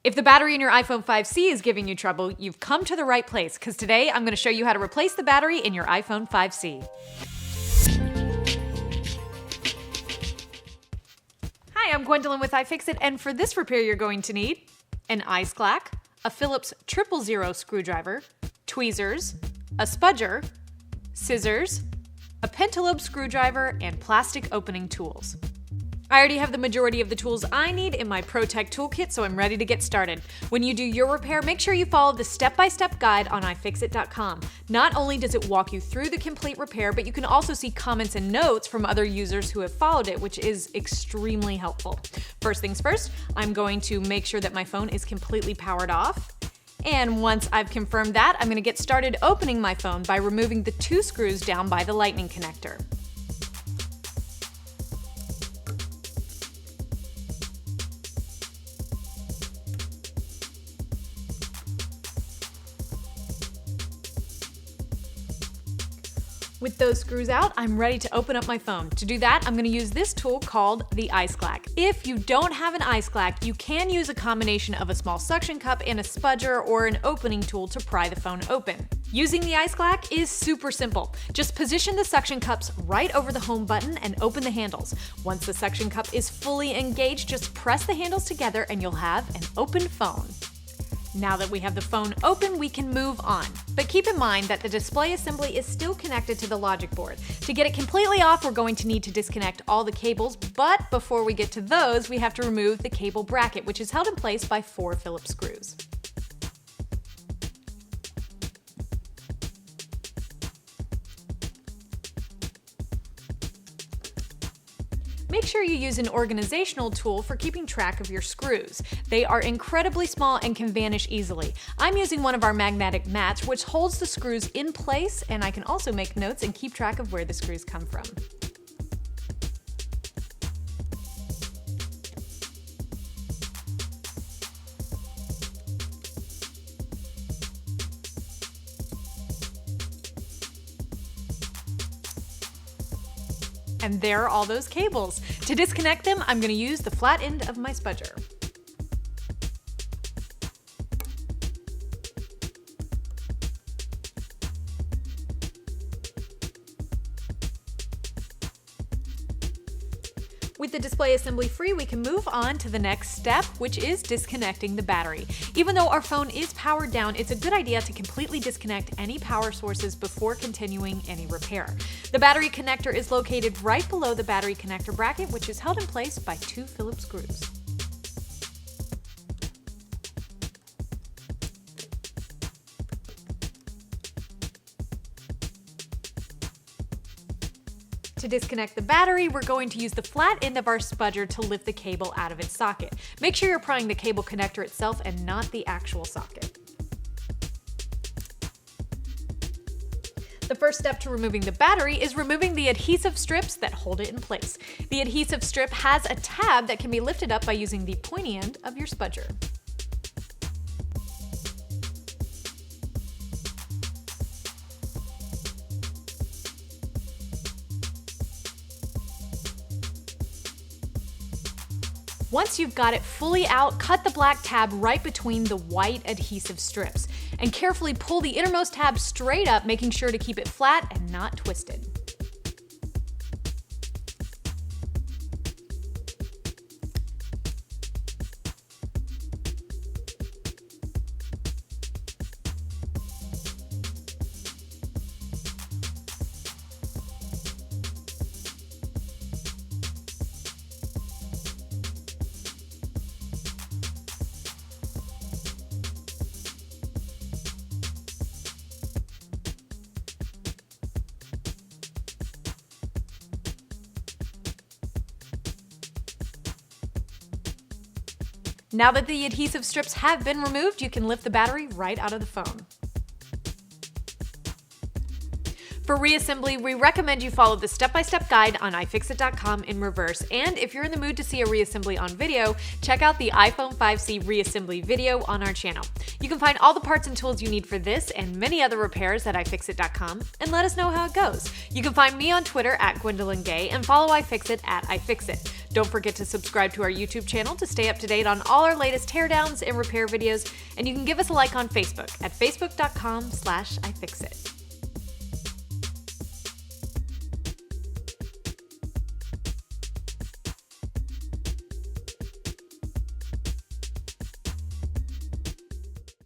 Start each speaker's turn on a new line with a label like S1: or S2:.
S1: If the battery in your iPhone 5C is giving you trouble, you've come to the right place, because today I'm going to show you how to replace the battery in your iPhone 5C. Hi, I'm Gwendolyn with iFixit, and for this repair you're going to need an ice clack, a Phillips 000 screwdriver, tweezers, a spudger, scissors, a pentalobe screwdriver, and plastic opening tools. I already have the majority of the tools I need in my ProTech toolkit, so I'm ready to get started. When you do your repair, make sure you follow the step-by-step guide on iFixit.com. Not only does it walk you through the complete repair, but you can also see comments and notes from other users who have followed it, which is extremely helpful. First things first, I'm going to make sure that my phone is completely powered off. And once I've confirmed that, I'm going to get started opening my phone by removing the 2 screws down by the lightning connector. With those screws out, I'm ready to open up my phone. To do that, I'm going to use this tool called the ice clack. If you don't have an ice clack, you can use a combination of a small suction cup and a spudger or an opening tool to pry the phone open. Using the ice clack is super simple. Just position the suction cups right over the home button and open the handles. Once the suction cup is fully engaged, just press the handles together and you'll have an open phone. Now that we have the phone open, we can move on. But keep in mind that the display assembly is still connected to the logic board. To get it completely off, we're going to need to disconnect all the cables, but before we get to those, we have to remove the cable bracket, which is held in place by 4 Phillips screws. Make sure you use an organizational tool for keeping track of your screws. They are incredibly small and can vanish easily. I'm using one of our magnetic mats, which holds the screws in place, and I can also make notes and keep track of where the screws come from. And there are all those cables. To disconnect them, I'm going to use the flat end of my spudger. With the display assembly free, we can move on to the next step, which is disconnecting the battery. Even though our phone is powered down, it's a good idea to completely disconnect any power sources before continuing any repair. The battery connector is located right below the battery connector bracket, which is held in place by 2 Phillips screws. To disconnect the battery, we're going to use the flat end of our spudger to lift the cable out of its socket. Make sure you're prying the cable connector itself and not the actual socket. The first step to removing the battery is removing the adhesive strips that hold it in place. The adhesive strip has a tab that can be lifted up by using the pointy end of your spudger. Once you've got it fully out, cut the black tab right between the white adhesive strips, and carefully pull the innermost tab straight up, making sure to keep it flat and not twisted. Now that the adhesive strips have been removed, you can lift the battery right out of the phone. For reassembly, we recommend you follow the step-by-step guide on iFixit.com in reverse, and if you're in the mood to see a reassembly on video, check out the iPhone 5C reassembly video on our channel. You can find all the parts and tools you need for this and many other repairs at iFixit.com, and let us know how it goes. You can find me on Twitter at Gwendolyn Gay and follow iFixit at iFixit. Don't forget to subscribe to our YouTube channel to stay up to date on all our latest teardowns and repair videos, and you can give us a like on Facebook at facebook.com/iFixit.